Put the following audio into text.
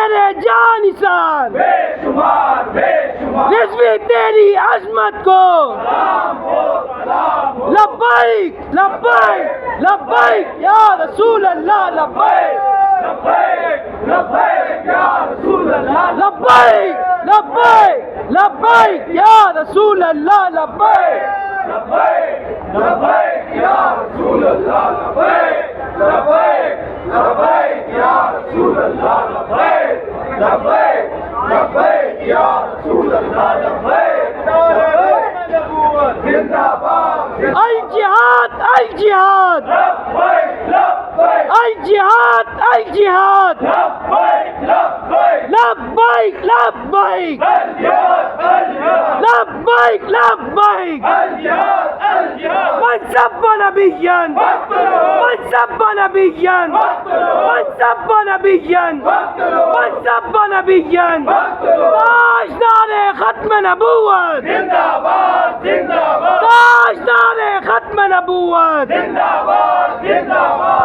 तेरे जानिसार बेशुमार बेशुमार रिज़वी तेरी अज़मत को सलाम हो सलाम हो लब्बैक लब्बैक लब्बैक या रसूल अल्लाह लब्बैक लब्बैक लब्बैक या रसूल अल्लाह लब्बैक लब्बैक लब्बैक या रसूल अल्लाह लब्बैक लब्बैक लब्बैक या रसूल अल्लाह लब्बैक लब्बैक लब्बैक या रसूल अल्लाह लब्बैक लब्बैक लब्बैक या रसूल अल्लाह लब्बैक जिंदाबाद अल जिहाद अल जिहाद लब्बैक लब्बैक अल जिहाद अल जिहाद लब्बैक लब्बैक लब्बैक लब्बैक अल-जिहाद अल-जिहाद लब्बैक लब्बैक अल-जिहाद अल-जिहाद من سب نبيا من سب نبيا من سب نبيا من سب نبيا تاج نعره ختم نبوت जिंदाबाद जिंदाबाद تاج نعره ختم نبوت जिंदाबाद जिंदाबाद